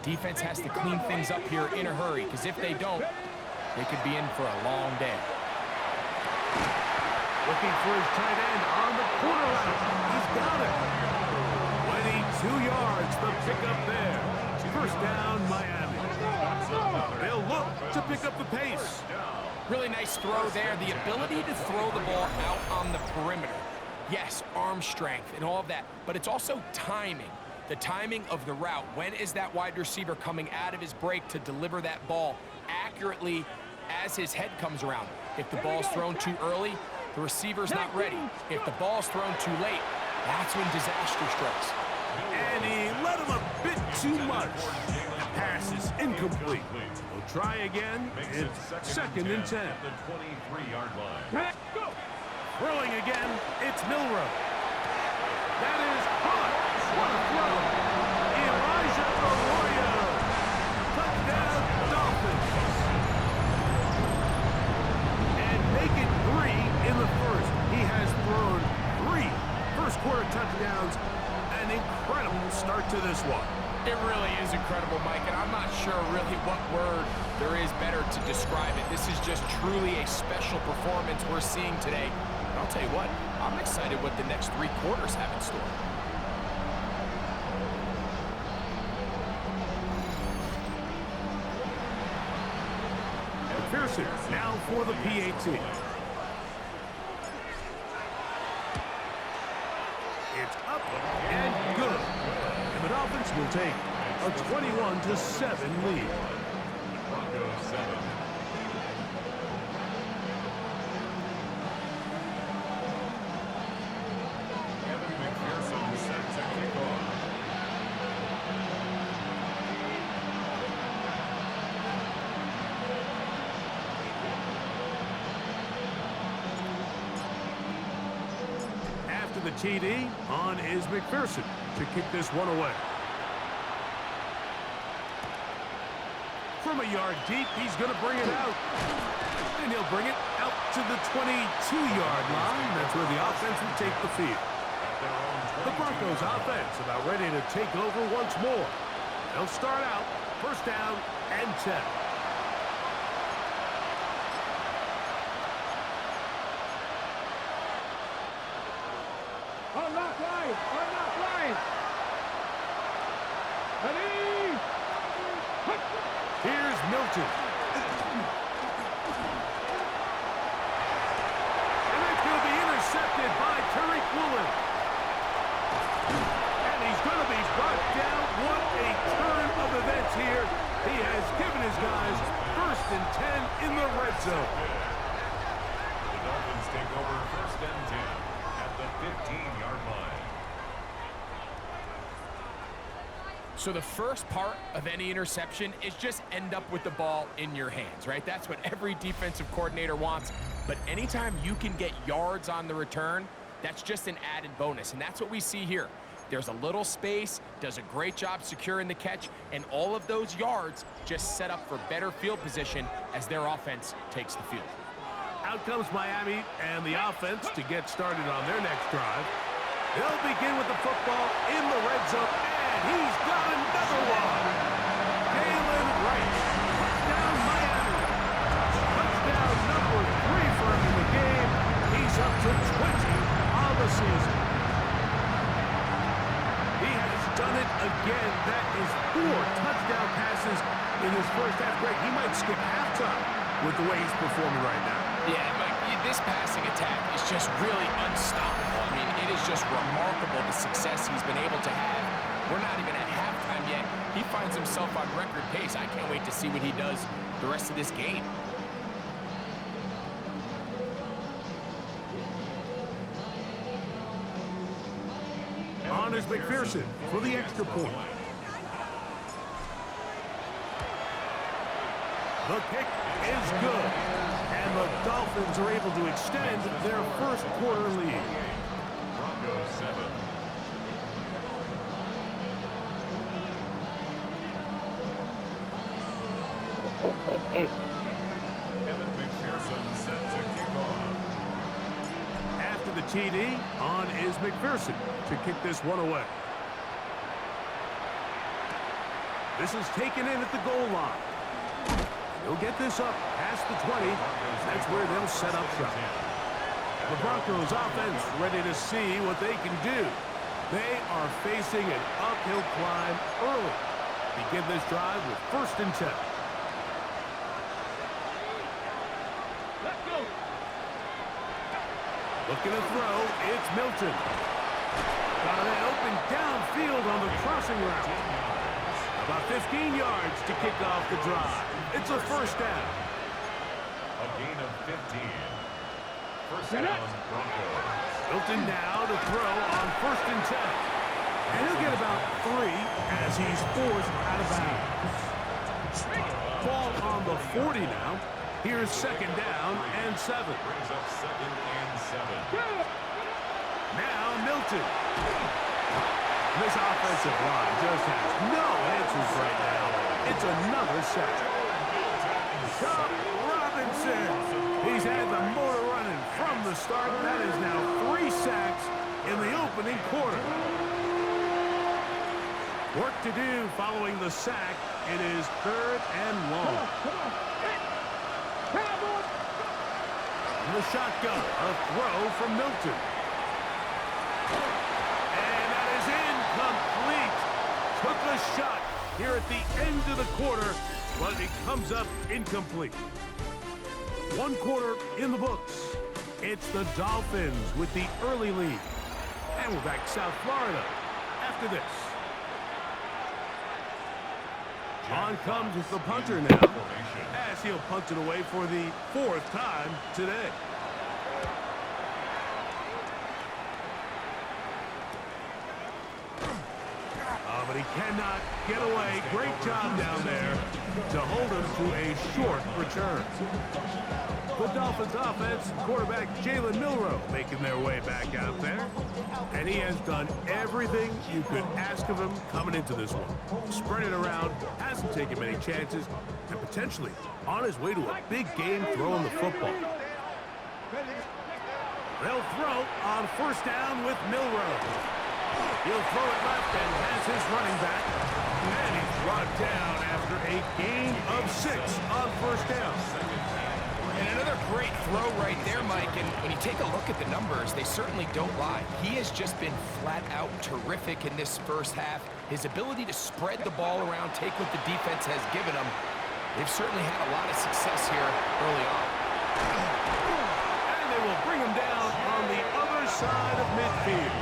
Defense has to clean things up here in a hurry, because if they don't, they could be in for a long day. Looking for his tight end on the corner route. He's got it. 22 yards, the pickup there. First down, Miami. They'll look to pick up the pace. Really nice throw there. The ability to throw the ball out on the perimeter. Yes, arm strength and all of that, but it's also timing. The timing of the route. When is that wide receiver coming out of his break to deliver that ball accurately as his head comes around? If the ball's thrown too early, the receiver's not ready. If the ball's thrown too late, that's when disaster strikes. And he let him a bit too much. The pass is incomplete. We'll try again. It's second and 10. The 23-yard line. Throwing again, it's Milrow. That is caught. What a throw. Elijah Arroyo. Touchdown, Dolphins. And make it 3 in the first. He has thrown 3 first-quarter touchdowns. An incredible start to this one. It really is incredible, Mike, and I'm not sure really what word there is better to describe it. This is just truly a special performance we're seeing today. And I'll tell you what, I'm excited what the next 3 quarters have in store. Pearson now for the PAT. It's up and good. And the Dolphins will take a 21-7 lead. Broncos 7. Kevin McPherson set to kick off. After the TD, on is McPherson to kick this one away. From a yard deep, he's going to bring it out. And he'll bring it out to the 22-yard line. That's where the offense will take the field. The Broncos offense about ready to take over once more. They'll start out first down and 10. On that line. Ready? Here's Milton. And that's going to be intercepted by Tariq Woolen. And he's going to be brought down. What a turn of events here. He has given his guys first and 10 in the red zone. The Dolphins take over first and 10 at the 15-yard line. So the first part of any interception is just end up with the ball in your hands, right? That's what every defensive coordinator wants. But anytime you can get yards on the return, that's just an added bonus. And that's what we see here. There's a little space, does a great job securing the catch, and all of those yards just set up for better field position as their offense takes the field. Out comes Miami and the offense to get started on their next drive. They'll begin with the football in the red zone, and he's got another one. Jalen Wright. Touchdown, Miami. Touchdown number 3 for him in the game. He's up to 20 on the season. He has done it again. That is 4 touchdown passes in his first half break. He might skip halftime with the way he's performing right now. Yeah, Mike, this passing attack is just really unstoppable. I mean, it is just remarkable the success he's been able to have. We're not even at halftime yet. He finds himself on record pace. I can't wait to see what he does the rest of this game. On is McPherson for the extra point. The kick is good. And the Dolphins are able to extend their first quarter lead. Broncos 7. Kevin McPherson set to kick off. After the TD, on is McPherson to kick this one away. This is taken in at the goal line. They'll get this up past the 20. That's where they'll set up shop. The Broncos offense ready to see what they can do. They are facing an uphill climb early. Begin this drive with 1st and 10. Let's go. Looking to throw, it's Milton. Got it open downfield on the crossing route. About 15 yards to kick off the drive. It's a 1st down. A gain of 15. 1st down, Broncos. Milton now to throw on 1st and 10. And he'll get about 3 as he's forced out of bounds. Ball on the 40 now. Here's 2nd down and 7. Brings up 2nd and 7. Now Milton. This offensive line just has no answers right now. It's another sack. Chubb Robinson. He's had the motor running from the start. That is now 3 sacks in the opening quarter. Work to do following the sack. It is 3rd and long. Come on. Cowboys. In the shotgun, a throw from Milton. And that is incomplete. Took a shot here at the end of the quarter, but it comes up incomplete. 1 quarter in the books. It's the Dolphins with the early lead. And we're back to South Florida after this. On comes the punter now, as he'll punt it away for the 4th time today. But he cannot get away. Great job down there to hold him to a short return. The Dolphins offense, quarterback Jalen Milroe making their way back out there. And he has done everything you could ask of him coming into this one. Spread it around, hasn't taken many chances, and potentially on his way to a big game throwing the football. They'll throw on 1st down with Milroe. He'll throw it left and has his running back. And he's brought down after a gain of 6 on 1st down. And another great throw right there, Mike. And when you take a look at the numbers, they certainly don't lie. He has just been flat out terrific in this 1st half. His ability to spread the ball around, take what the defense has given him. They've certainly had a lot of success here early on. And they will bring him down on the other side of midfield.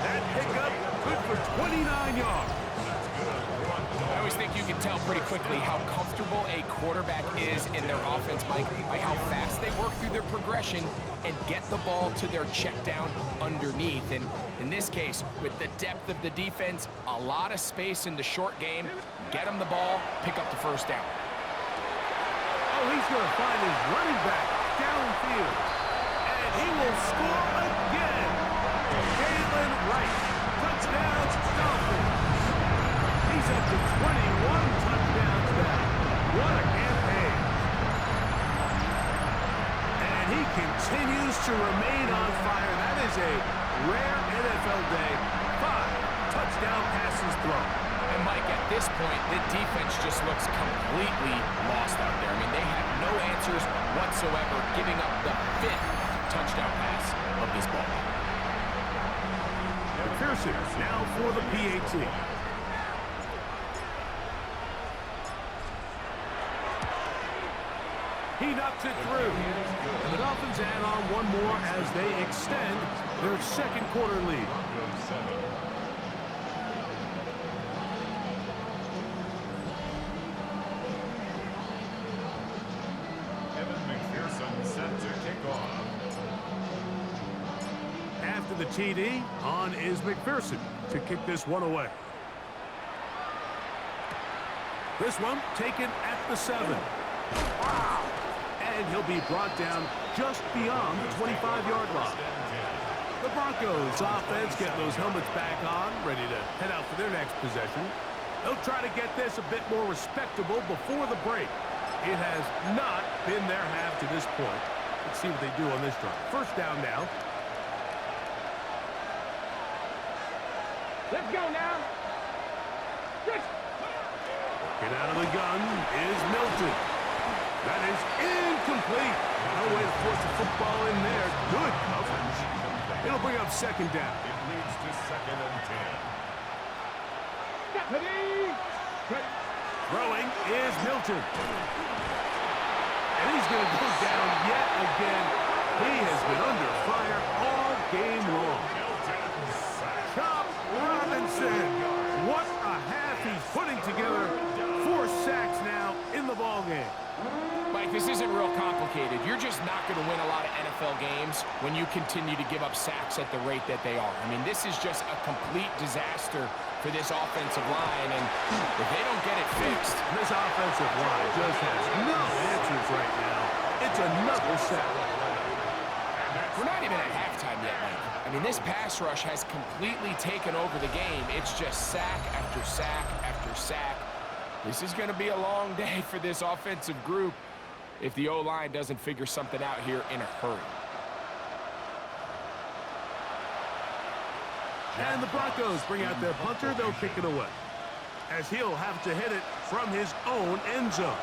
That pickup good for 29 yards. I always think you can tell pretty quickly how comfortable a quarterback is in their offense, Mike, by how fast they work through their progression and get the ball to their check down underneath. And in this case, with the depth of the defense, a lot of space in the short game, get them the ball, pick up the 1st down. Oh, he's going to find his running back downfield. And he will score again. Jalen Wright. Touchdown, Dolphins. He's up to 21 touchdowns now. What a campaign. And he continues to remain on fire. That is a rare NFL day. 5 touchdown passes thrown. And Mike, at this point, the defense just looks completely lost out there. I mean, they have no answers whatsoever, giving up the 5th touchdown pass of this ball. McPherson now for the PAT. He knocks it through. And the Dolphins add on 1 more as they extend their 2nd quarter lead. McPherson set to kick off. After the TD, on is McPherson to kick this one away. This one taken at the 7. Wow! And he'll be brought down just beyond the 25-yard line. The Broncos offense getting those helmets back on, ready to head out for their next possession. They'll try to get this a bit more respectable before the break. It has not been their half to this point. Let's see what they do on this drive. 1st down now. Let's go now. Let's Get out of the gun is Milton. That is incomplete. No way to force the football in there. Good coverage. It'll bring up second down. It leads to 2nd and 10. Ready? Ready. Throwing is Milton. And he's going to go down yet again. He has been under fire all game long. Chop Robinson. What a half he's putting together. 4 sacks now in the ballgame. Mike, this isn't real complicated. You're just not going to win a lot of NFL games when you continue to give up sacks at the rate that they are. I mean, this is just a complete disaster for this offensive line, and if they don't get it fixed... This offensive line just has no answers right now. It's another sack. We're not even at halftime yet, Mike. I mean, this pass rush has completely taken over the game. It's just sack after sack after sack. This is going to be a long day for this offensive group if the O-line doesn't figure something out here in a hurry. And the Broncos bring out their punter. They'll kick it away, as he'll have to hit it from his own end zone.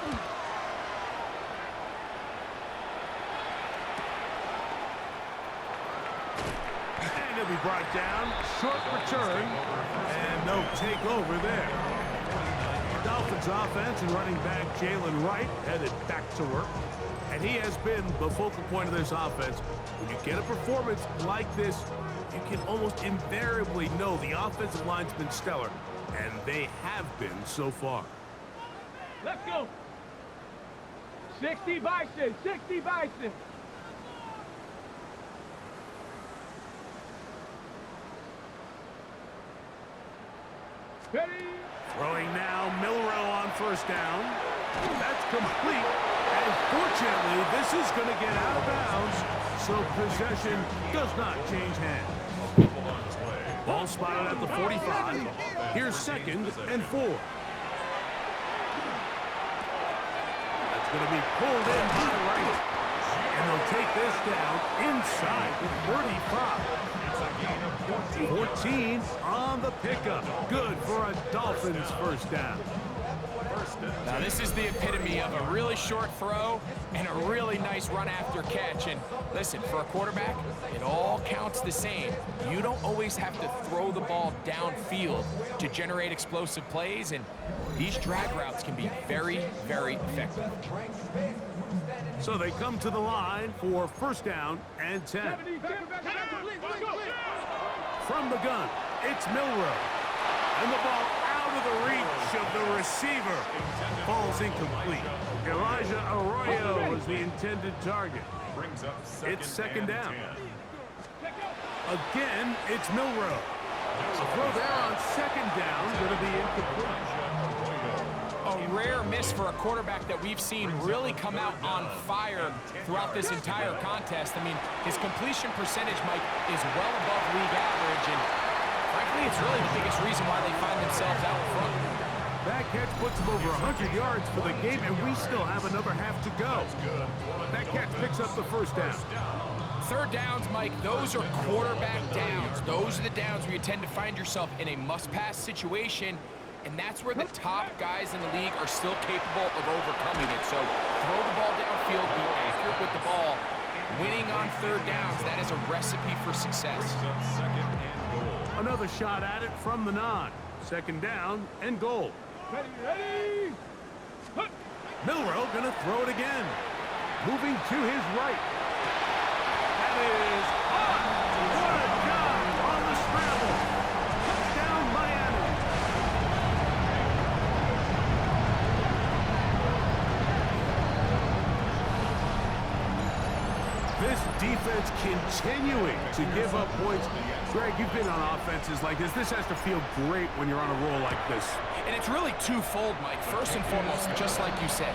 And he'll be brought down. Short return. And no takeover there. Dolphins offense and running back Jalen Wright headed back to work. And he has been the focal point of this offense. When you get a performance like this, you can almost invariably know the offensive line's been stellar. And they have been so far. Let's go. 60 Bison. 60 Bison. Ready? Throwing now, Milrow on first down. That's complete. And fortunately, this is going to get out of bounds, so possession does not change hands. Ball spotted at the 45. Here's 2nd and 4. That's going to be pulled in by Wright. And they'll take this down inside the 35. 14 on the pickup. Good for a Dolphins first down. Now, this is the epitome of a really short throw and a really nice run after catch. And listen, for a quarterback, it all counts the same. You don't always have to throw the ball downfield to generate explosive plays, and these drag routes can be very, very effective. So they come to the line for first down and 10. From the gun, it's Milrow. And the ball out of the reach of the receiver. Falls incomplete. Elijah Arroyo is the intended target. It's 2nd down. Again, it's Milrow. A throw there on 2nd down, going to be incomplete. A rare miss for a quarterback that we've seen really come out on fire throughout this entire contest. I mean, his completion percentage, Mike, is well above league average, and frankly, it's really the biggest reason why they find themselves out front. That catch puts them over 100 yards for the game, and we still have another half to go. That catch picks up the first down. Third downs, Mike, those are quarterback downs. Those are the downs where you tend to find yourself in a must-pass situation, and that's where the top guys in the league are still capable of overcoming it. So throw the ball downfield, be accurate with the ball. Winning on third downs, that is a recipe for success. Another shot at it from the 9. 2nd down and goal. Ready, ready. Milrow going to throw it again. Moving to his right. That is caught. What a job on the scramble. Touchdown, Miami. This defense continuing to give up points. Greg, you've been on offenses like this. This has to feel great when you're on a roll like this. And it's really twofold, Mike. First and foremost, just like you said,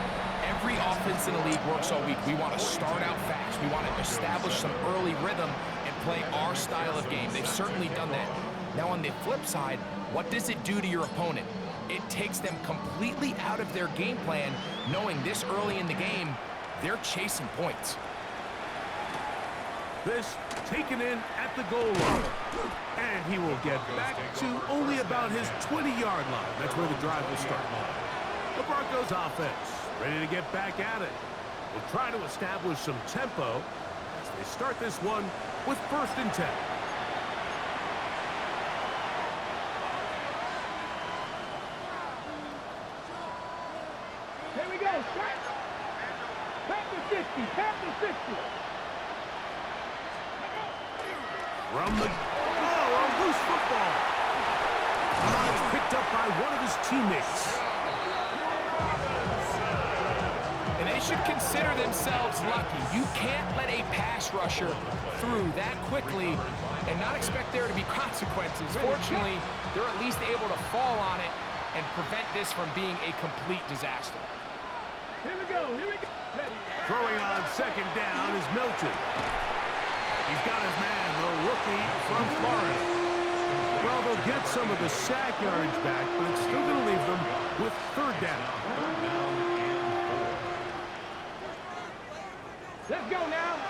every offense in the league works all week. We want to start out fast. We want to establish some early rhythm and play our style of game. They've certainly done that. Now, on the flip side, what does it do to your opponent? It takes them completely out of their game plan, knowing this early in the game, they're chasing points. This taken in at the goal line. And he will get back to only about his 20-yard line. That's where the drive will start. The Broncos offense ready to get back at it. Will try to establish some tempo as they start this one with 1st and 10. Here we go. Tap the 50. Tap the 50. From the a loose football. It's picked up by one of his teammates. And they should consider themselves lucky. You can't let a pass rusher through that quickly and not expect there to be consequences. Fortunately, they're at least able to fall on it and prevent this from being a complete disaster. Here we go. Here we go. Throwing on 2nd down is Milton. He's got his man, the rookie from Florida. Well, they'll get some of the sack yards back, but it's still going to leave them with 3rd down. Let's go now.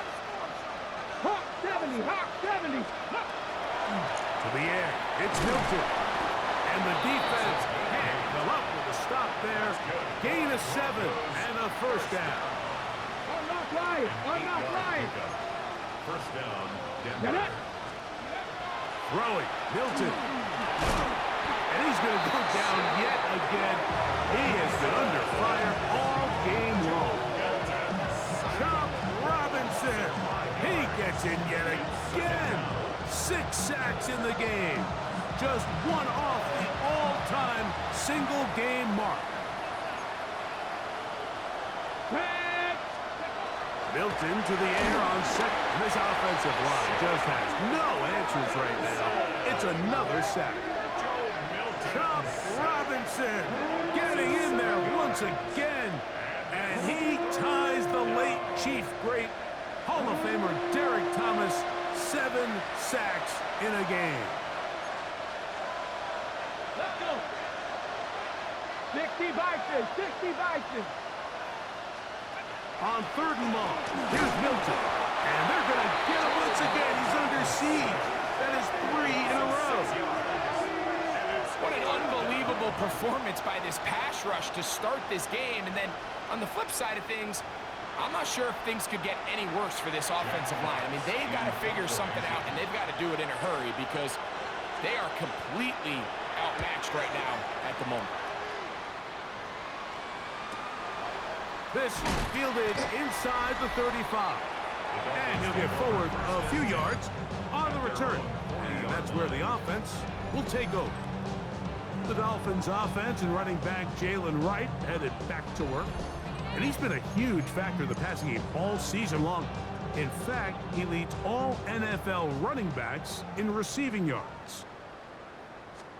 Hawk 70. Hawk 70. To the air, it's Milton. And the defense can't come up with a stop there. Gain of 7 and a 1st down. Unlock line. Unlock line. 1st down, Get Denver. it. Throwing, Milton. And he's going to go down yet again. He has been under fire all game long. Chop Robinson. He gets in yet again. 6 sacks in the game. Just one off the all-time single-game mark. Milton to the air on 2nd. This offensive line just has no answers right now. It's another sack. Chop Robinson getting in there once again. And he ties the late Chief great Hall of Famer Derek Thomas 7 sacks in a game. Let's go. 60 Bison. 60 Bison. On 3rd and long, here's Milton. And they're going to get him once again. He's under siege. That is 3 in a row. What an unbelievable performance by this pass rush to start this game. And then on the flip side of things, I'm not sure if things could get any worse for this offensive line. I mean, they've got to figure something out, and they've got to do it in a hurry because they are completely outmatched right now at the moment. This fielded inside the 35. And he'll get forward a few yards on the return. And that's where the offense will take over. The Dolphins offense and running back Jalen Wright headed back to work. And he's been a huge factor in the passing game all season long. In fact, he leads all NFL running backs in receiving yards.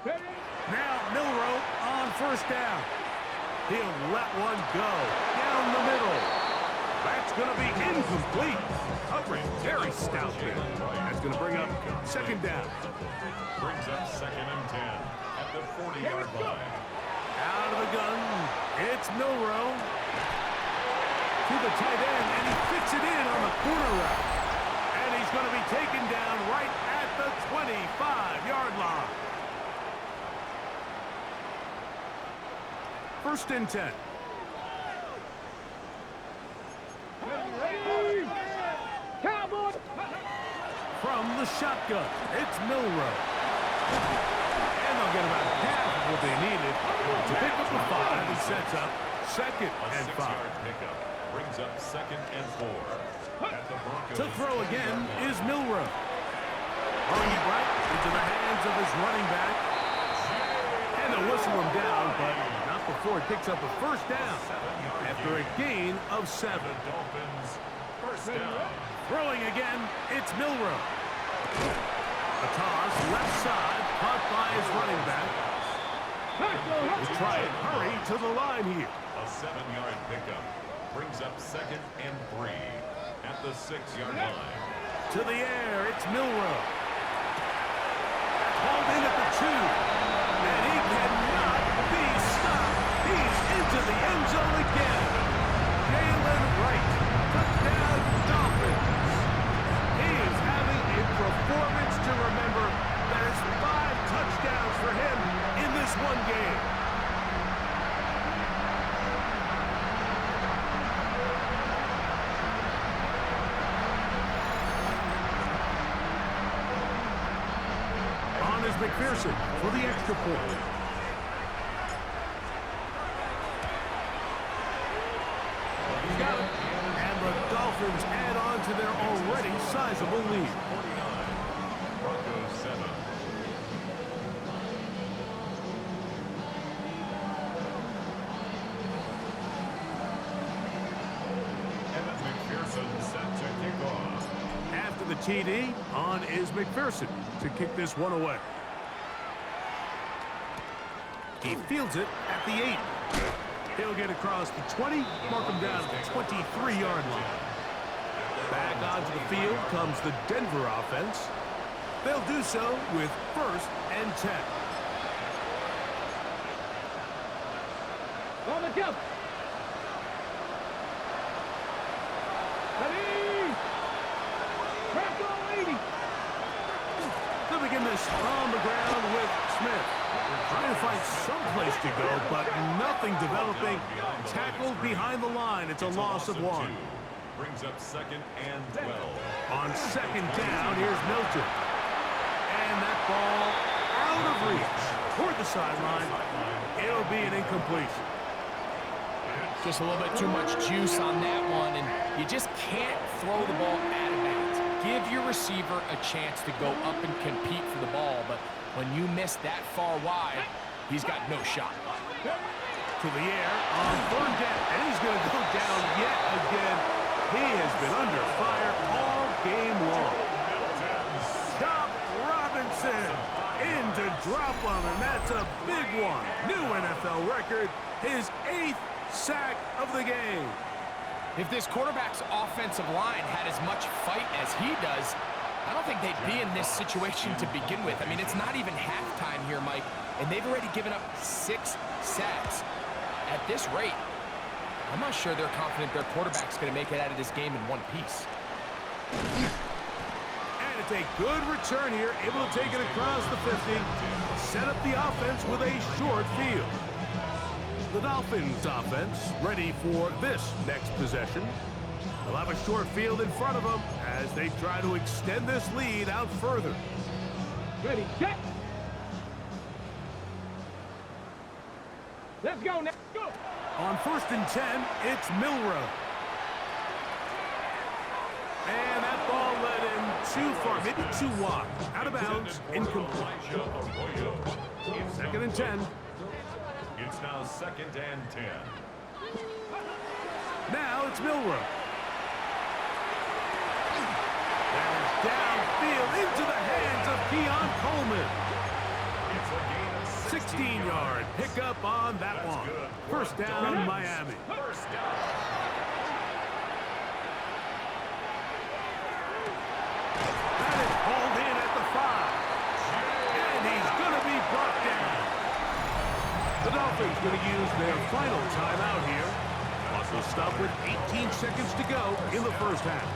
Now Milroe on 1st down. He'll let one go down the middle. That's going to be incomplete. Covering very stout there. That's going to bring up 2nd down. Brings up 2nd and 10 at the 40-yard line. Out of the gun, it's Milroe. To the tight end, and he fits it in on the corner route. And he's going to be taken down right at the 25-yard line. 1st and 10. Ready. Cowboy. From the shotgun, it's Milroe. And they'll get about half of what they needed to pick up the 5 and sets up 2nd and 5. 6-yard pickup brings up 2nd and 4. At the Broncos. To throw again is Milroe. Throwing it right into the hands of his running back. And they'll whistle him down, but not before he picks up a 1st down after a gain of 7. Dolphins 1st down. Throwing again, it's Milroe. A toss, left side, caught by his running back. We'll try and hurry to the line here. A 7-yard pickup brings up 2nd and 3 at the 6-yard line. To the air, it's Milroe. Hauled in at the 2. And he cannot be stopped. He's into the end zone again. Jalen Wright, touchdown Dolphins. He is having a performance to remember. That is 5 touchdowns for him in this one game. McPherson for the extra point. He's got it. And the Dolphins add on to their already sizable lead. 49. Broncos 7. Evan McPherson set to kick off. After the TD, on is McPherson to kick this one away. He fields it at the 8. He'll get across the 20, mark him down at the 23-yard line. Back onto the field comes the Denver offense. They'll do so with 1st and 10. On the jump. Ready. Crack on 80. They'll begin this on the ground with Smith. Trying to find some place to go, but nothing developing. Tackled behind the line. It's a loss of 1. Brings up 2nd and 12. On 2nd down, here's Milton. And that ball out of reach toward the sideline. It'll be an incompletion. Just a little bit too much juice on that one, and you just can't throw the ball out of bounds. Give your receiver a chance to go up and compete for the ball, but when you miss that far wide, he's got no shot. To the air on 3rd down, and he's going to go down yet again. He has been under fire all game long. Stop Robinson in to drop him, and that's a big one. New NFL record, his 8th sack of the game. If this quarterback's offensive line had as much fight as he does, I don't think they'd be in this situation to begin with. I mean, it's not even halftime here, Mike, and they've already given up 6 sacks. At this rate, I'm not sure they're confident their quarterback's going to make it out of this game in one piece. And it's a good return here, able to take it across the 50, set up the offense with a short field. The Dolphins offense ready for this next possession. They'll have a short field in front of them as they try to extend this lead out further. Ready, set. Let's go now. Go. On 1st and 10, it's Milrow. And that ball led him too far, maybe too wide. Out of bounds, incomplete. 2nd and 10. It's now 2nd and 10. Now it's Milrow. That is downfield into the hands of Keon Coleman. It's a gain of 16-yard pickup on that one. Good. 1st down, Miami. 1st down. That is hauled in at the 5. And he's going to be brought down. The Dolphins going to use their final timeout here. Clock will stop with 18 seconds to go in the 1st half.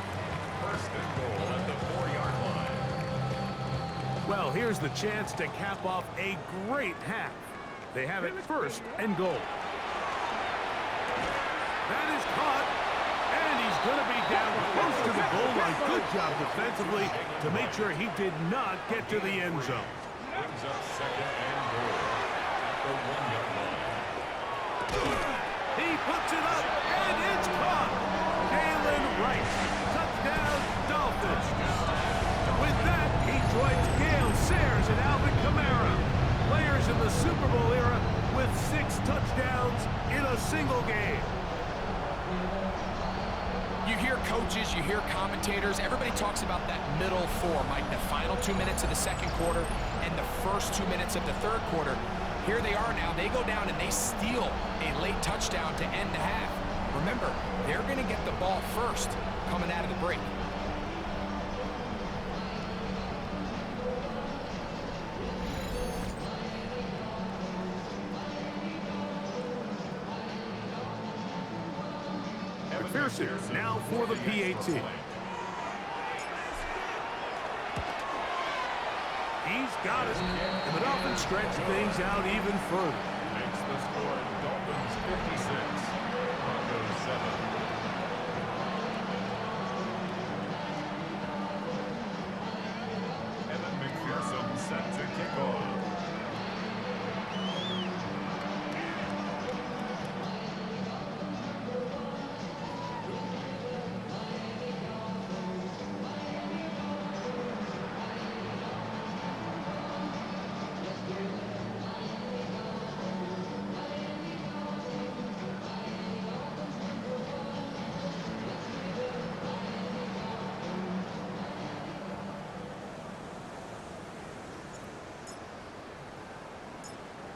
1st and goal at the 4-yard line. Well, here's the chance to cap off a great half. They have it 1st and goal. That is caught, and he's going to be down close to the goal line. Good job defensively to make sure he did not get to the end zone. Brings up 2nd and goal at the 1-yard line. He puts it up, and it's caught. Jalen Rice, touchdown Dolphins. With that, he joins Gale Sayers and Alvin Kamara, players in the Super Bowl era with 6 touchdowns in a single game. You hear coaches, you hear commentators, everybody talks about that middle 4, Mike, the final 2 minutes of the 2nd quarter and the first 2 minutes of the 3rd quarter. Here they are now. They go down and they steal a late touchdown to end the half. Remember, they're going to get the ball first coming out of the break. McPherson now for the PAT. He's got it. And the Dolphins stretch things out even further. Makes the score Dolphins 56, Broncos 7. Evan McPherson set to kick off.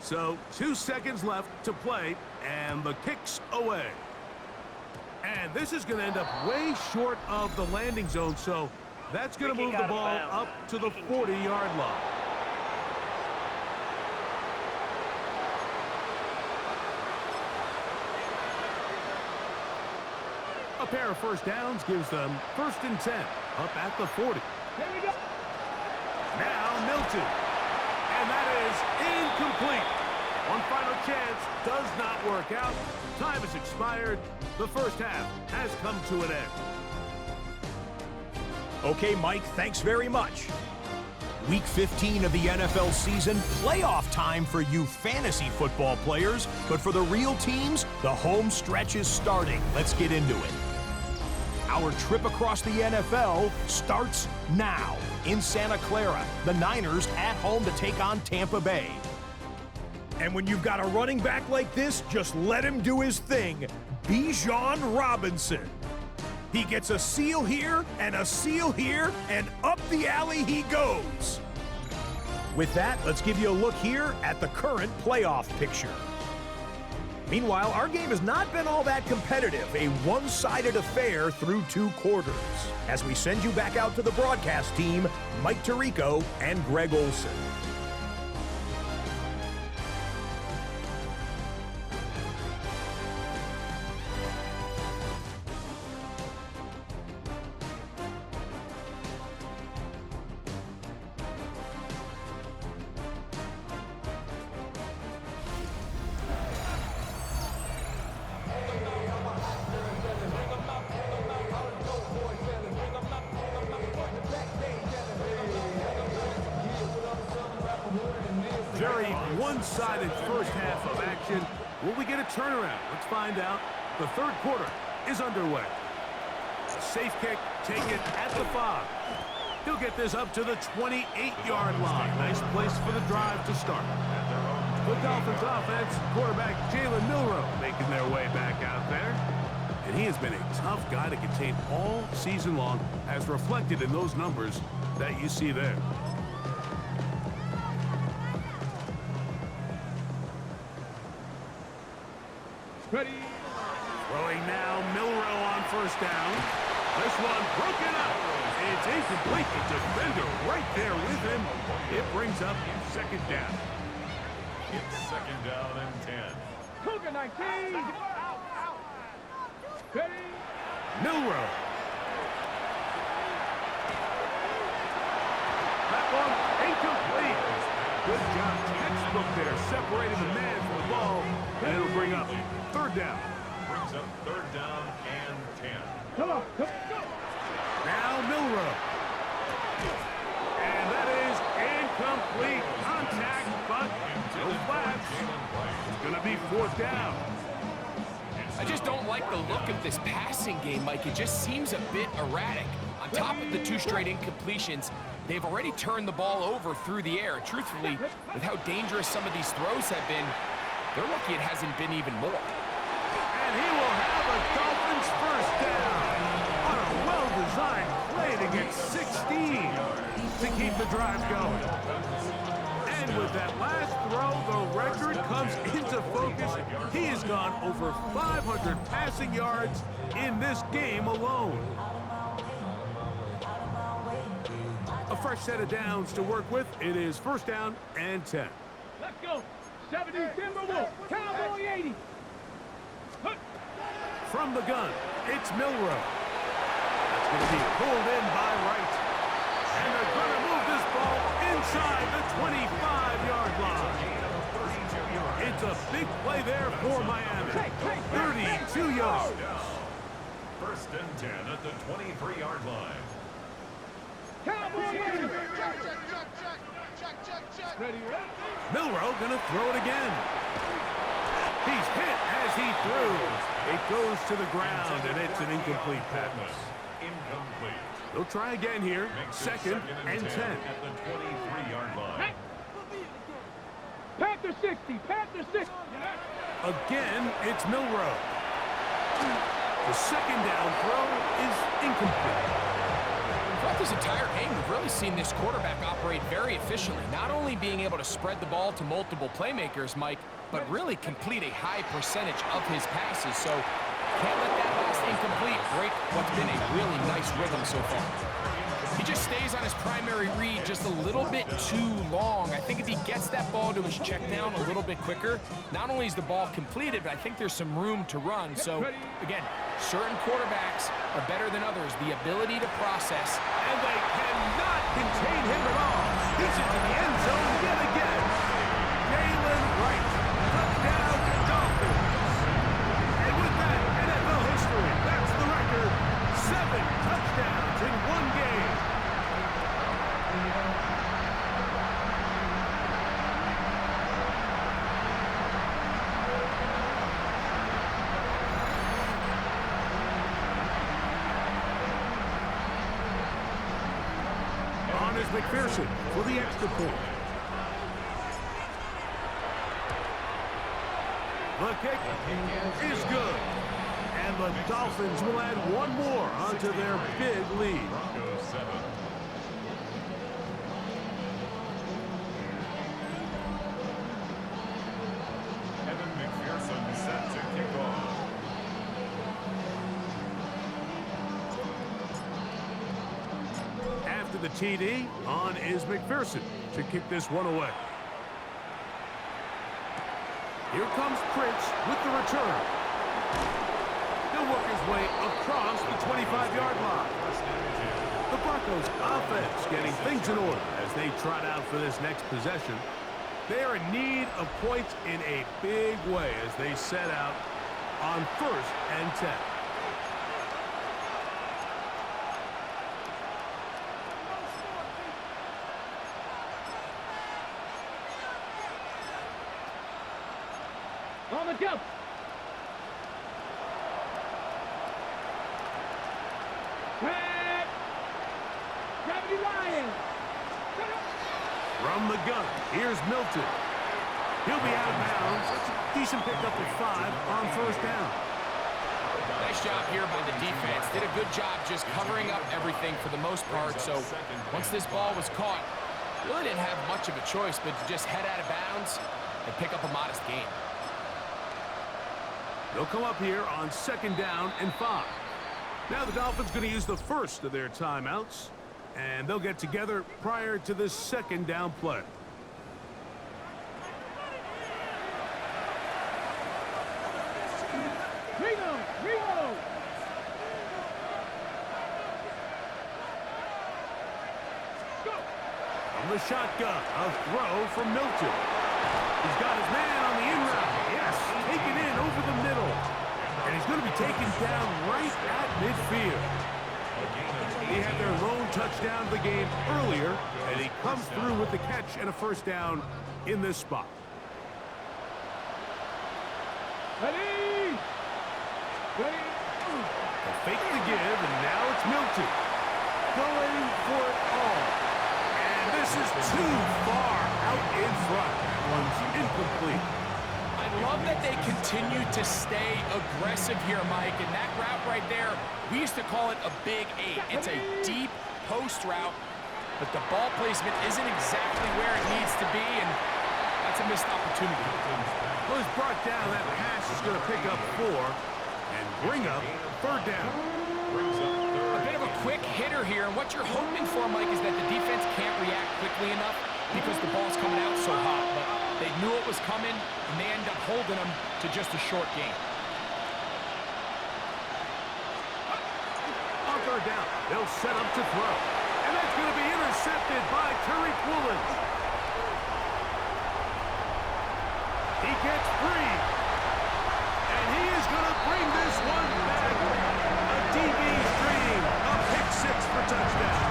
So 2 seconds left to play, and the kick's away. And this is going to end up way short of the landing zone, so that's going to move the ball up to the 40-yard line. A pair of first downs gives them 1st and 10, up at the 40. Here we go. Now Milton. And that is incomplete. One final chance does not work out. Time has expired. The first half has come to an end. Okay, Mike, thanks very much. Week 15 of the NFL season, playoff time for you fantasy football players, but for the real teams, the home stretch is starting. Let's get into it. Our trip across the NFL starts now. In Santa Clara, the Niners at home to take on Tampa Bay. And when you've got a running back like this, just let him do his thing. Bijan Robinson. He gets a seal here, and up the alley he goes. With that, let's give you a look here at the current playoff picture. Meanwhile, our game has not been all that competitive, a one-sided affair through 2 quarters. As we send you back out to the broadcast team, Mike Tirico and Greg Olson. Very one-sided first half of action. Will we get a turnaround? Let's find out. The 3rd quarter is underway. A safe kick taken at the 5. He'll get this up to the 28-yard line. Nice place for the drive to start. The Dolphins offense, quarterback Jalen Milroe making their way back out there. And he has been a tough guy to contain all season long, as reflected in those numbers that you see there. Ready. Throwing now, Milroe on 1st down. This one broken up. It's incomplete. The defender right there with him. It brings up 2nd down. It's 2nd down and 10. Cougar 19. Ready. Milroe. That one incomplete. Good job. Textbook there, separating the man from the ball. And it'll bring up 3rd down. Brings up 3rd down and 10. Come on. Go. Now Milroe. And that is incomplete. Contact, but no flags. It's going to be 4th down. I just don't like the look of this passing game, Mike. It just seems a bit erratic. On top of the 2 straight incompletions, they've already turned the ball over through the air. Truthfully, with how dangerous some of these throws have been, they're lucky it hasn't been even more. And he will have a Dolphins 1st down. On a well-designed play to get 16 to keep the drive going. And with that last throw, the record comes into focus. He has gone over 500 passing yards in this game alone. A fresh set of downs to work with. It is 1st down and 10. Let's go. 70 Timberwolves. Cowboy 80. From the gun, it's Milroe. That's going to be pulled in by Wright. And they're going to move this ball inside the 25-yard line. It's a big play there for Miami. 32 yards. 1st and 10 at the 23-yard line. Cowboy 80. Ready. Milroe going to throw it again. He's hit as he threw. It goes to the ground, and it's an incomplete pass. Incomplete. They'll try again here. Makes it 2nd and 10. at the 23-yard line. Panther 60. Panther 60. Again, it's Milroe. The 2nd down throw is incomplete. Throughout this entire game, we've really seen this quarterback operate very efficiently, not only being able to spread the ball to multiple playmakers, Mike, but really complete a high percentage of his passes. So can't let that last incomplete break what's been a really nice rhythm so far. He just stays on his primary read just a little bit too long. I think if he gets that ball to his check down a little bit quicker, not only is the ball completed, but I think there's some room to run. So, again, certain quarterbacks are better than others. The ability to process. And they cannot contain him at all. He's into the end zone yet again. Jalen Wright. Touchdown, Dolphins. And with that, NFL history, that's the record. 7 touchdowns in one game. On is McPherson for the extra point. The kick is good. And the Dolphins will add one more onto their big lead. Broncos 7. Evan McPherson set to kick off. After the TD, on is McPherson to kick this one away. Here comes Prince with the return. He'll work his way across the 25-yard line. The Broncos offense getting things in order as they trot out for this next possession. They are in need of points in a big way as they set out on 1st and 10. On the jump. Red. Gravity Lion. From the gun, here's Milton. He'll be out of bounds. That's a decent pickup of 5 on 1st down. Nice job here by the defense. Did a good job just covering up everything for the most part. So once this ball was caught, really didn't have much of a choice but to just head out of bounds and pick up a modest gain. They'll come up here on 2nd down and 5. Now the Dolphins going to use the first of their timeouts, and they'll get together prior to this 2nd down play. Reno. From the shotgun, a throw from Milton. He's got his man on the in route. Yes, taken in over the middle. And he's going to be taken down right at midfield. He had their lone touchdown of the game earlier, and he comes through with the catch and a 1st down in this spot. Ready. They fake the give, and now it's Milton. Going for it all. And this is too far out in front. That one's incomplete. I love that they continue to stay aggressive here, Mike. And that route right there, we used to call it a big 8. It's a deep post route, but the ball placement isn't exactly where it needs to be, and that's a missed opportunity. Well, it's brought down. That pass is going to pick up 4 and bring up 3rd down. A bit of a quick hitter here, and what you're hoping for, Mike, is that the defense can't react quickly enough because the ball's coming out so hot. But they knew it was coming, and they end up holding them to just a short game. On 3rd down, they'll set up to throw. And that's going to be intercepted by Tariq Woolen. He gets free. And he is going to bring this one back. A DB's dream. A pick 6 for touchdown.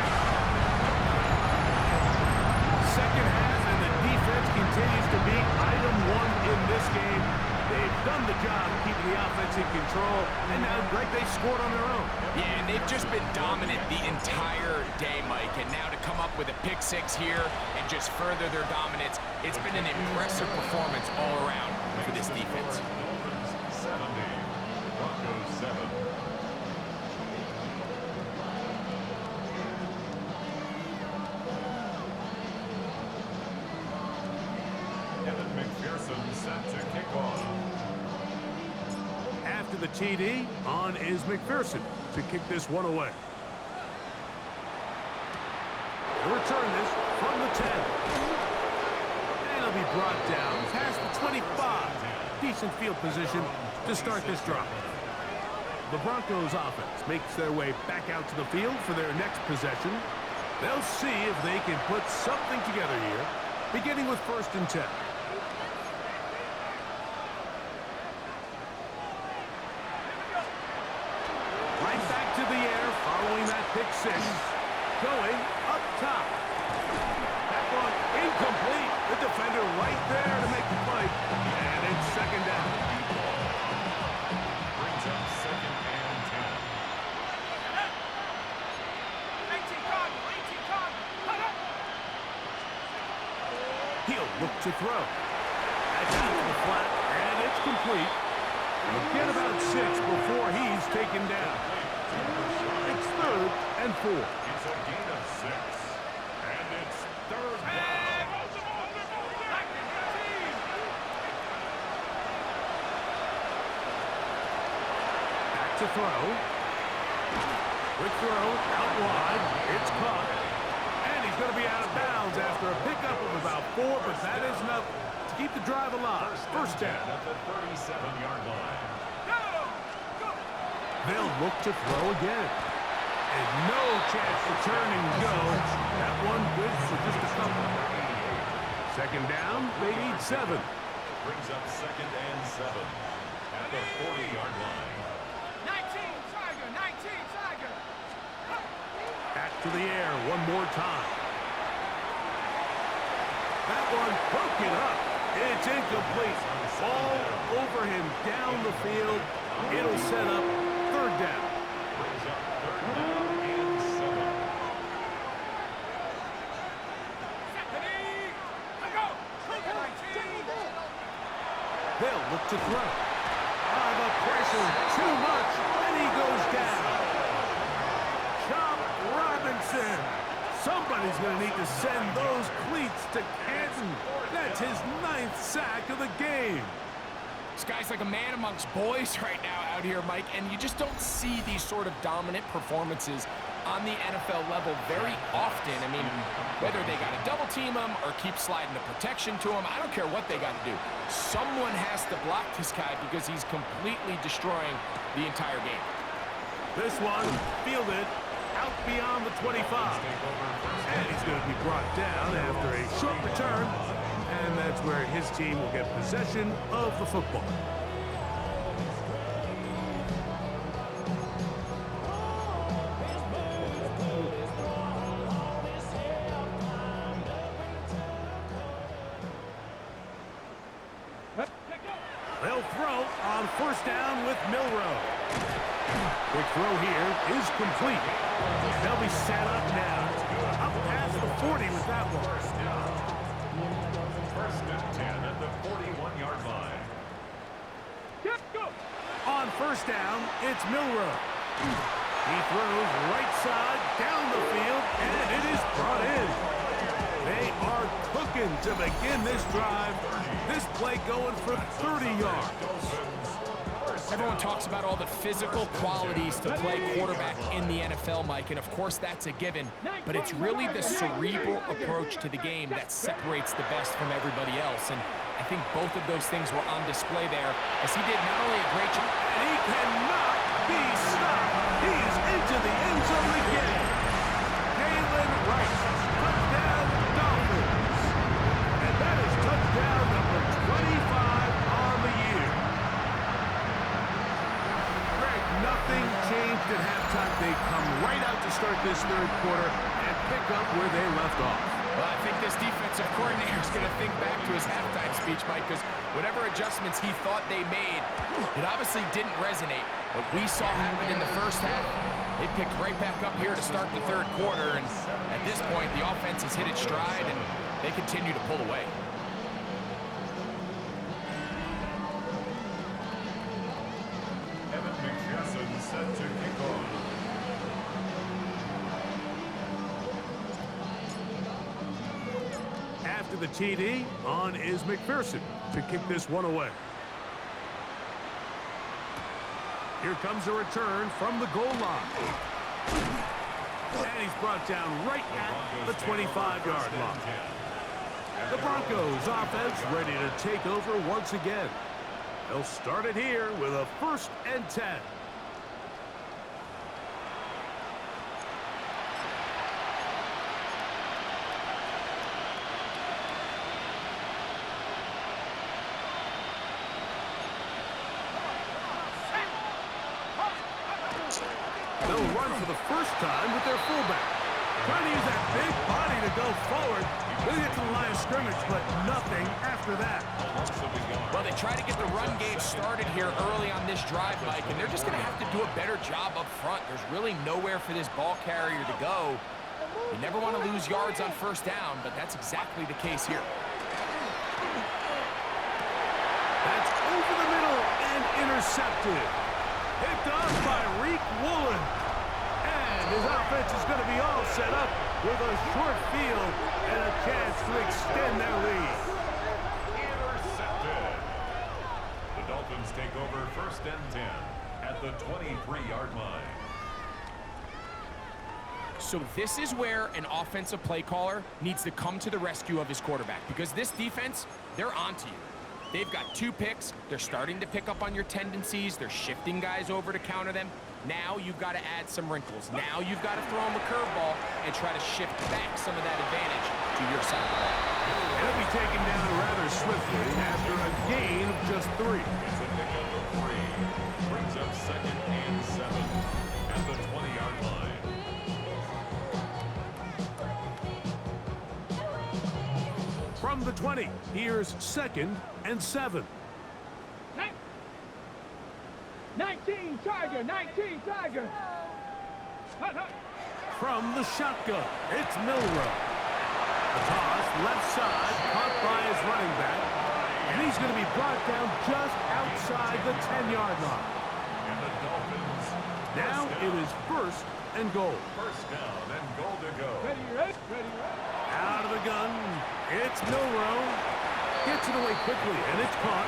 2nd half, and the defense continues to be item 1 in this game. They've done the job keeping the offense in control, and now, Greg, they've scored on their own. Yeah, and they've just been dominant the entire day, Mike. And now to come up with a pick 6 here and just further their dominance, it's been an impressive performance all around for this defense. 70, Broncos 7. After the TD, on is McPherson to kick this one away. They'll return this from the 10. And it'll be brought down past the 25. Decent field position to start this drive. The Broncos offense makes their way back out to the field for their next possession. They'll see if they can put something together here, beginning with 1st and 10. Right back to the air following that pick 6. Going up top. That one incomplete. The defender right there to make the play. And it's 2nd down. Brings up 2nd and 10. He'll look to throw. That's out to the flat, and it's complete. He'll get about 6 before he's taken down. It's 3rd and 4. It's a gain of 6. And it's 3rd down. Back to throw. Quick throw, out wide. It's caught. And he's going to be out of bounds after a pickup of about 4, but that is enough to keep the drive alive. 1st down. At the 37-yard line. They'll look to throw again. And no chance to turn and go. That one good for just a couple. 2nd down, they need 7. Brings up 2nd and 7. At the 40-yard line. 19, Tiger. Back to the air one more time. That one broken up. It's incomplete. All over him down the field. It'll set up 3rd down. Brings up 3rd down and 7. They'll look to throw. The pressure too much, and he goes down. Chop Robinson. Somebody's going to need to send those cleats to Canton. That's his 9th sack of the game. This guy's like a man amongst boys right now out here, Mike, and you just don't see these sort of dominant performances on the NFL level very often. I mean, whether they got to double team him or keep sliding the protection to him, I don't care what they got to do. Someone has to block this guy because he's completely destroying the entire game. This one fielded out beyond the 25. And he's going to be brought down after a short return. And that's where his team will get possession of the football. They'll throw on 1st down with Milroe. Quick throw here is complete. They'll be set up now. Up past the 40 with that one. 1st and 10 at the 41-yard line. On 1st down, it's Milroe. He throws right side down the field, and it is brought in. They are cooking to begin this drive. This play going for 30 yards. Everyone talks about all the physical qualities to play quarterback in the NFL, Mike, and of course that's a given, but it's really the cerebral approach to the game that separates the best from everybody else, and I think both of those things were on display there, as he did not only a great job, And he cannot be stopped. He is into the end zone again. Galen Rice, touchdown Dolphins. And that is touchdown number 25 on the year. Greg, nothing changed at halftime. They come right out to start this 3rd quarter and pick up where they left off. well, I think this defensive coordinator is going to think back to his halftime speech, Mike, because whatever adjustments he thought they made, it obviously didn't resonate. What we saw happen in the 1st half, they picked right back up here to start the 3rd quarter, and at this point, the offense has hit its stride, and they continue to pull away. Evan McPherson set to kick off. After the TD, on is McPherson to kick this one away. Here comes a return from the goal line. And he's brought down right at the 25-yard line. The Broncos offense ready to take over once again. They'll start it here with a 1st and 10. They'll run for the first time with their fullback. Trying to use that big body to go forward. They'll get to the line of scrimmage, but nothing after that. Well, they try to get the run game started here early on this drive, Mike, and they're just going to have to do a better job up front. There's really nowhere for this ball carrier to go. You never want to lose yards on 1st down, but that's exactly the case here. That's over the middle and intercepted. Picked off by Reek Woolen. And his offense is going to be all set up with a short field and a chance to extend their lead. Intercepted. The Dolphins take over 1st and 10 at the 23-yard line. So this is where an offensive play caller needs to come to the rescue of his quarterback, because this defense, they're onto you. They've got 2 picks. They're starting to pick up on your tendencies. They're shifting guys over to counter them. Now you've got to add some wrinkles. Now you've got to throw them a curveball and try to shift back some of that advantage to your side of the ball. He'll be taken down rather swiftly after a gain of just 3. It's a pickup of 3. Brings up 2nd and 7 at the 20-yard line. From the 20, here's 2nd and 7. 19 Tiger, 19 Tiger. From the shotgun, it's Milrow. A toss left side, caught by his running back. And he's going to be brought down just outside the 10-yard line. And the Dolphins. Now it is 1st and goal. 1st down and goal to go. Ready, ready, ready, ready. Out of the gun, it's Milrow. Gets it away quickly, and it's caught.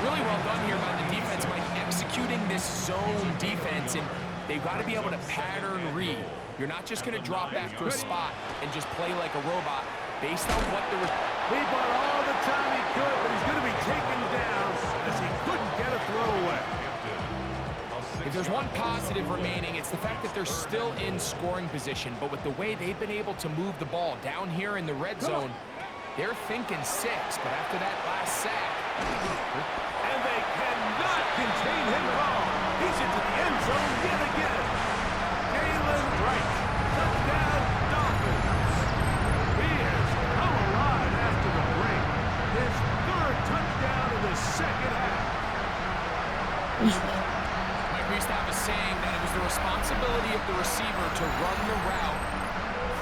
Really well done here by the defense, Mike, executing this zone defense, and they've got to be able to pattern read. You're not just going to drop back to a spot and just play like a robot based on what the... He bought all the time he could, but he's going to be taken down as he couldn't get a throw away. If there's one positive remaining, it's the fact that they're still in scoring position, but with the way they've been able to move the ball down here in the red zone, they're thinking 6, but after that last sack... And they cannot contain him at all. He's into the end zone yet again. Jalen Wright, touchdown Dolphins. He has come alive after the break. His 3rd touchdown in the 2nd half. Mike, we used to have a saying that it was the responsibility of the receiver to run the route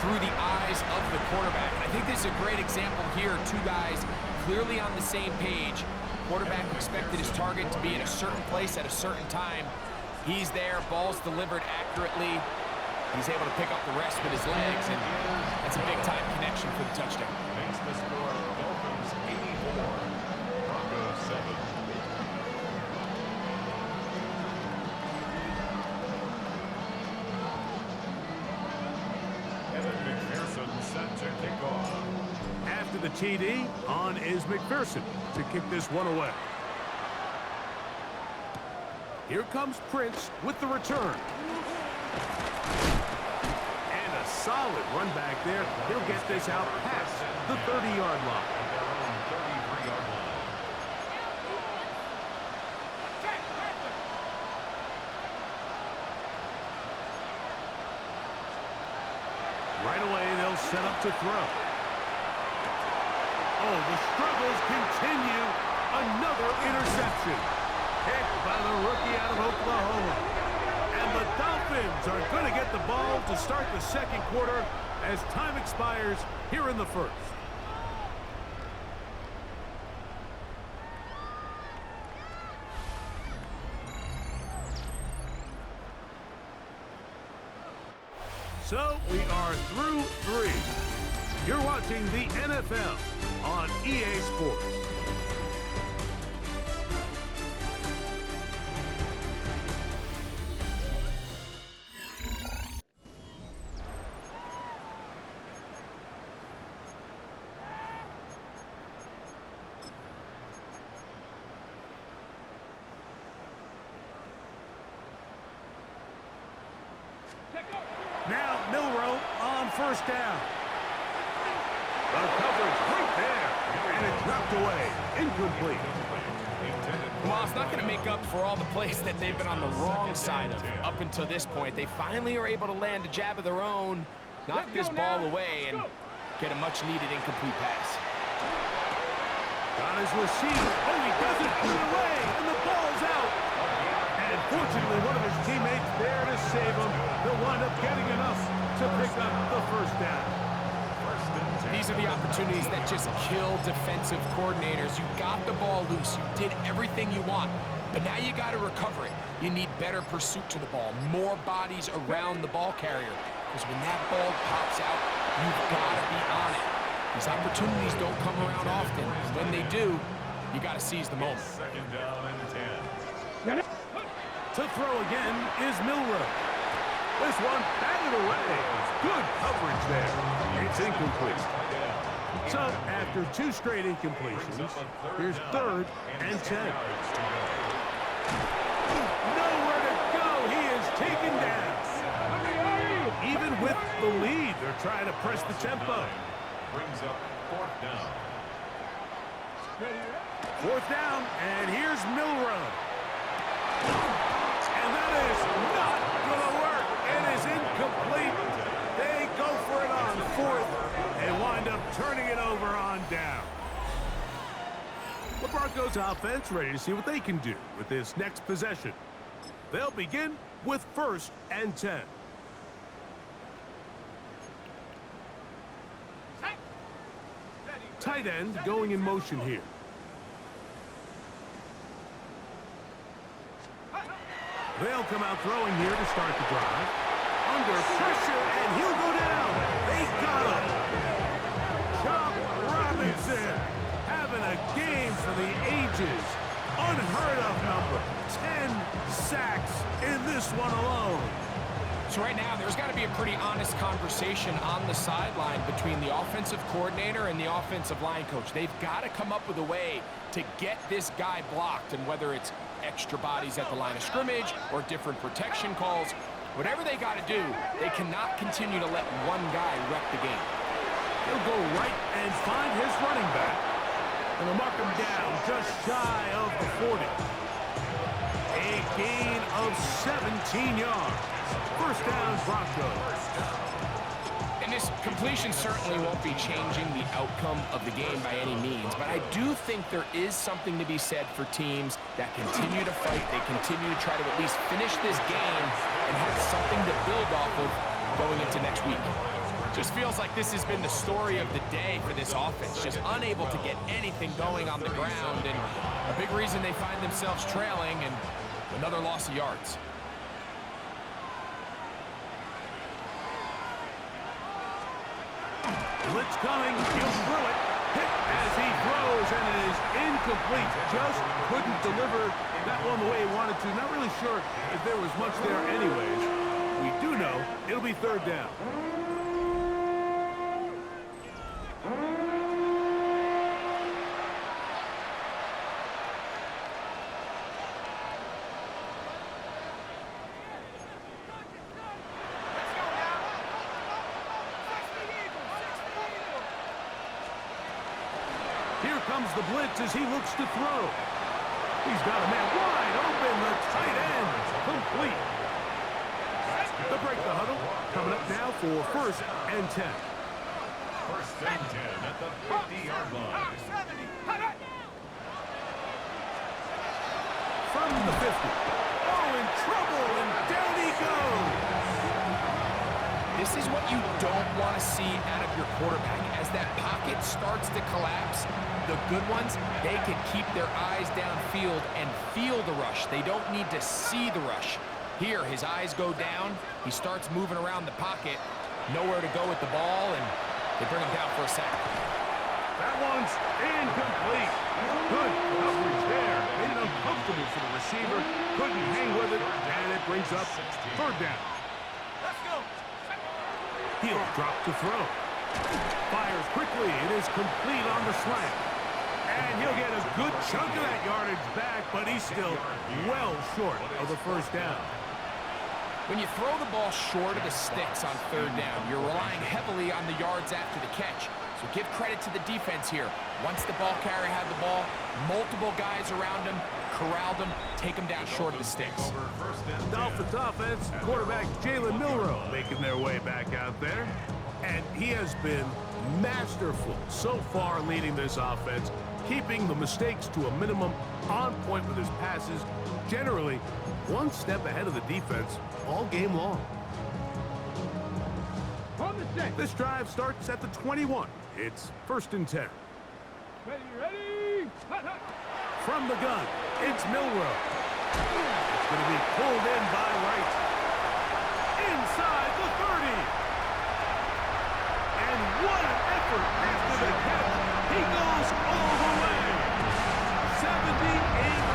through the eyes of the quarterback. I think this is a great example here. 2 guys clearly on the same page. Quarterback expected his target to be in a certain place at a certain time. He's there, ball's delivered accurately. He's able to pick up the rest with his legs, and that's a big-time connection for the touchdown. Makes the score Dolphins 84, Broncos 7. Evan McPherson set to kick off. After the TD, on is McPherson to kick this one away. Here comes Prince with the return. And a solid run back there. He'll get this out past the 30-yard line. At their own 33-yard line. Right away, they'll set up to throw. Oh, the struggles continue. Another interception. Picked by the rookie out of Oklahoma. And the Dolphins are going to get the ball to start the 2nd quarter as time expires here in the 1st. So we are through 3. You're watching the NFL on EA Sports. Now Milroe on first down. The coverage right there. And it's knocked away. Incomplete. Well, it's not going to make up for all the plays that they've been on the wrong side of up until this point. They finally are able to land a jab of their own, knock this ball away, and get a much-needed incomplete pass. Got his receiver. Oh, he doesn't put it away, and the ball's out. And fortunately, one of his teammates there to save him. He'll wind up getting enough to pick up the first down. These are the opportunities that just kill defensive coordinators. You got the ball loose. You did everything you want. But now you got to recover it. You need better pursuit to the ball, more bodies around the ball carrier. Because when that ball pops out, you've got to be on it. These opportunities don't come around often. When they do, you got to seize the moment. Second down and 10. To throw again is Milroe. This one batted away. Good coverage there. It's incomplete. So after 2 straight incompletions, here's 3rd and 10. Nowhere to go. He is taken down. Even with the lead, they're trying to press the tempo. Brings up 4th down. 4th down, and here's Milroe. And that is not going to work. It is incomplete. They go for it on 4th and wind up turning it over on down. The Broncos offense ready to see what they can do with this next possession. They'll begin with 1st and 10. Tight end going in motion here. They'll come out throwing here to start the drive. Under pressure, and he'll go down. They got him. Chop Robinson having a game for the ages. Unheard of number. 10 sacks in this one alone. So right now, there's got to be a pretty honest conversation on the sideline between the offensive coordinator and the offensive line coach. They've got to come up with a way to get this guy blocked, and whether it's extra bodies at the line of scrimmage or different protection calls, whatever they got to do, they cannot continue to let one guy wreck the game. He'll go right and find his running back, and they'll mark him down just shy of the 40. A gain of 17 yards. First down, Broncos. And this completion certainly won't be changing the outcome of the game by any means, but I do think there is something to be said for teams that continue to fight. They continue to try to at least finish this game and have something to build off of going into next week. Just feels like this has been the story of the day for this offense, just unable to get anything going on the ground, and a big reason they find themselves trailing and another loss of yards. Blitz coming, he'll throw it. Hit as he throws, and it is incomplete. Just couldn't deliver that one the way he wanted to. Not really sure if there was much there anyways. We do know it'll be 3rd down. Here comes the blitz as he looks to throw. He's got a man wide open. The tight end complete. They'll break the huddle. Coming up now for 1st and 10. 1st and 10 at the 50-yard line. From the 50. Oh, in trouble, and down he goes. This is what you don't want to see out of your quarterback. As that pocket starts to collapse, the good ones, they can keep their eyes downfield and feel the rush. They don't need to see the rush. Here, his eyes go down. He starts moving around the pocket. Nowhere to go with the ball, and they bring him down for a sack. That one's incomplete. Good coverage there. Made it uncomfortable for the receiver. Couldn't hang with it, and it brings up 3rd down. Let's go. He'll drop to throw. Fires quickly. It is complete on the slant. And he'll get a good chunk of that yardage back, but he's still well short of the 1st down. When you throw the ball short of the sticks on third down, you're relying heavily on the yards after the catch. So give credit to the defense here. Once the ball carrier had the ball, multiple guys around him, corralled him, take him down short of the sticks. Dolphins offense, quarterback Jalen Milroe making their way back out there. And he has been masterful so far leading this offense, keeping the mistakes to a minimum, on point with his passes, generally one step ahead of the defense all game long. This drive starts at the 21. It's 1st and 10. Ready. Hot, hot. From the gun, it's Milroe. It's going to be pulled in by Wright. Inside the 30. And what an effort after the catch. He goes all the way. 78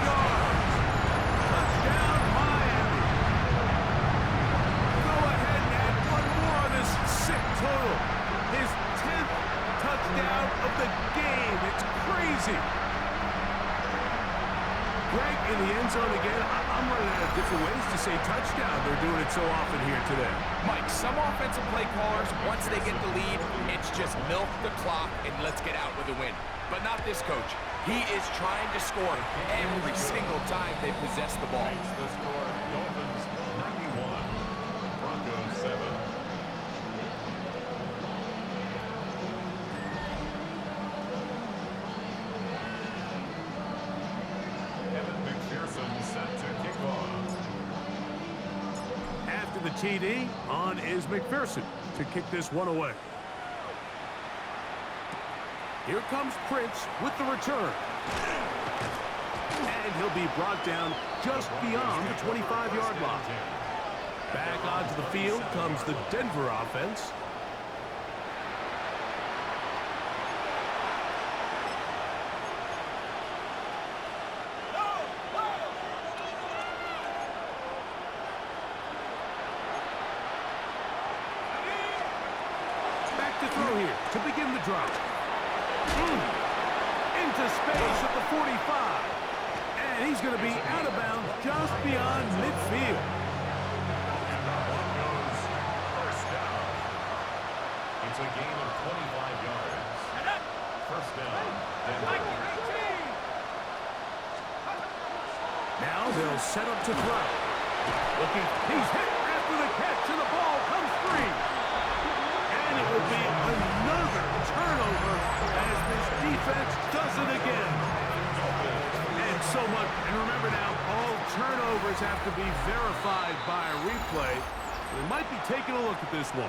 yards. Touchdown, Miami. Go ahead and add one more on this sick total. His 10th touchdown of the game. It's crazy. Greg in the end zone again. I'm running out of different ways to say touchdown. They're doing it so often here today. Mike, some offensive play callers, once they get the lead, it's just milk the clock and let's get out with a win. But not this coach. He is trying to score every single time they possess the ball. The score, Dolphins 91, Broncos 7. Set to kick off. After the TD, on is McPherson to kick this one away. Here comes Prince with the return. And he'll be brought down just beyond the 25-yard line. Back onto the field comes the Denver offense. To throw here to begin the drive. Into space at the 45. And he's going to be out of bounds just beyond midfield. Broncos first down. It's a gain of 25 yards. First down. Now they'll set up to throw. Looking, he's hit after the catch, and the ball comes free. And it will be another turnover as this defense does it again. And so much, and remember now, all turnovers have to be verified by a replay. So they might be taking a look at this one.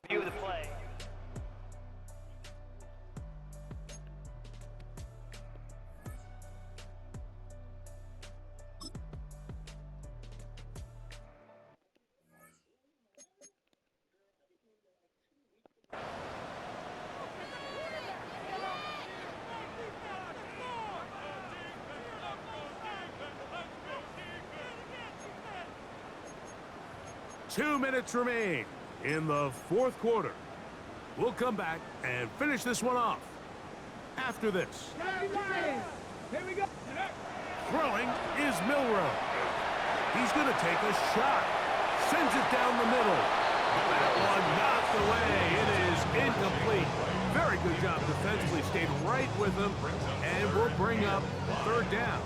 View of the play. 2 minutes remain in the 4th quarter. We'll come back and finish this one off after this. Here we go. Throwing is Milroe. He's going to take a shot. Sends it down the middle. That one knocked away. It is incomplete. Very good job defensively. Stayed right with him. And we'll bring up 3rd down.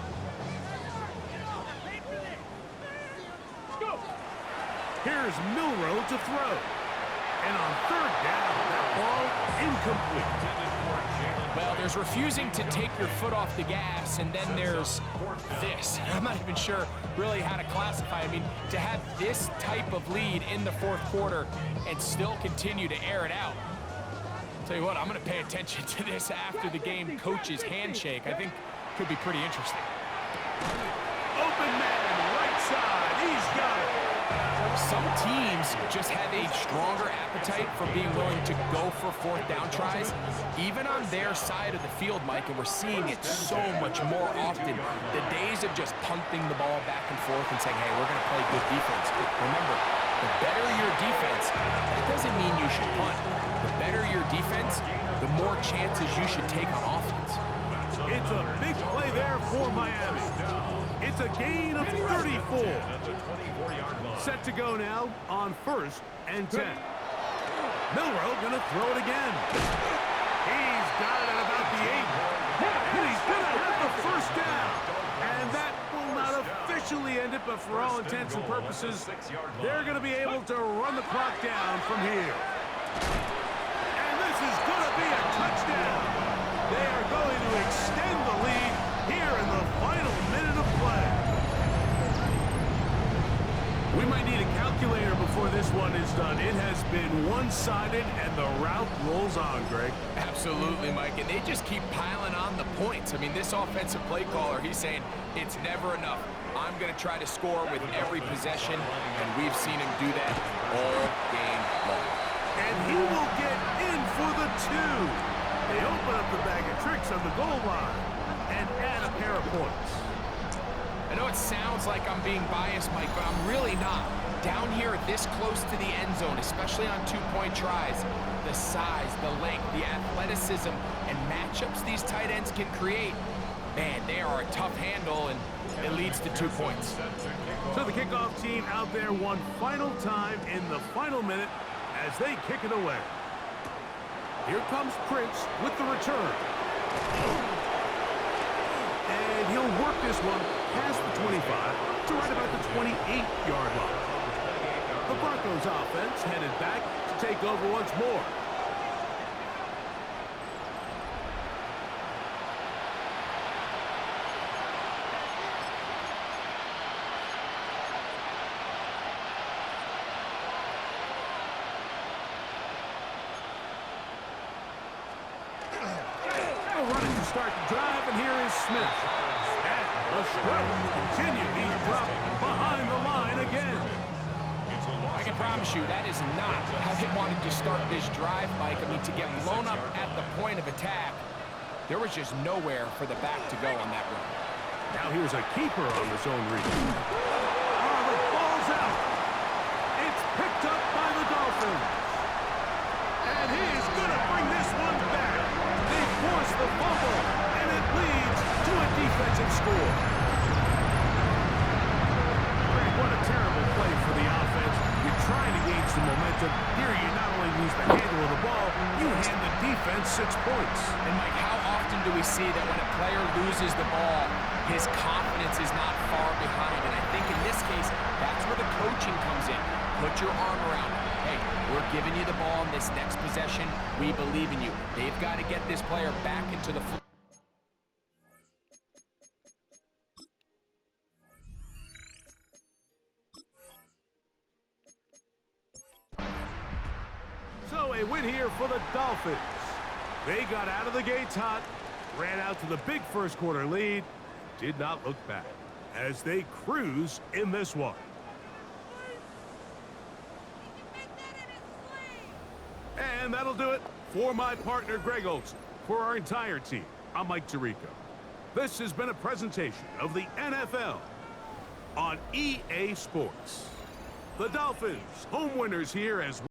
Here's Milroe to throw. And on 3rd down, that ball incomplete. Well, there's refusing to take your foot off the gas, and then there's this. I'm not even sure really how to classify. I mean, to have this type of lead in the 4th quarter and still continue to air it out. Tell you what, I'm going to pay attention to this after the game coach's handshake. I think it could be pretty interesting. Open man, right side. He's got it. Some teams just have a stronger appetite for being willing to go for fourth down tries, even on their side of the field, Mike, and we're seeing it so much more often. The days of just punting the ball back and forth and saying, hey, we're going to play good defense. Remember, the better your defense, that doesn't mean you should punt. The better your defense, the more chances you should take on offense. It's a big play there for Miami. It's a gain of 34. Set to go now on 1st and 10. Milroe going to throw it again. He's got it at about the 8. And he's going to have the first down. And that will not officially end it, but for all intents and purposes, they're going to be able to run the clock down from here. And this is going to be a touchdown. They are going to extend the lead here in the final minute of play. We might need a calculator before this one is done. It has been one-sided, and the route rolls on, Greg. Absolutely, Mike, and they just keep piling on the points. I mean, this offensive play caller, he's saying it's never enough. I'm going to try to score with every possession, and we've seen him do that all game long. And he will get in for the 2. They open up the bag of tricks on the goal line and add a pair of points. I know it sounds like I'm being biased, Mike, but I'm really not. Down here this close to the end zone, especially on two-point tries, the size, the length, the athleticism, and matchups these tight ends can create, man, they are a tough handle, and it leads to 2 points. So the kickoff team out there one final time in the final minute as they kick it away. Here comes Prince with the return. And he'll work this one past the 25 to right about the 28-yard line. The Broncos offense headed back to take over once more. Running to start the drive, and here is Smith. And the strike continue. He's dropped behind the line again. I can promise you that is not how they wanted to start this drive, Mike. I mean, to get blown up at the point of attack, there was just nowhere for the back to go on that run. Now here's a keeper on the zone read. Oh, the ball's out. It's picked up by the Dolphins. And he's going to bring this one back. They force the fumble, and it leads to a defensive score. Greg, what a terrible play for the offense. You're trying to gain some momentum. Here you not only lose the handle of the ball, you hand the defense 6 points. And, Mike, how often do we see that when a player loses the ball, his confidence is not far behind? And I think in this case, that's where the coaching comes in. Put your arm around him. Hey, we're giving you the ball in this next possession. We believe in you. They've got to get this player back into the flow. So a win here for the Dolphins. They got out of the gates hot, ran out to the big first quarter lead, did not look back as they cruise in this one. And that'll do it for my partner, Greg Olson. For our entire team, I'm Mike Tirico. This has been a presentation of the NFL on EA Sports. The Dolphins, home winners here as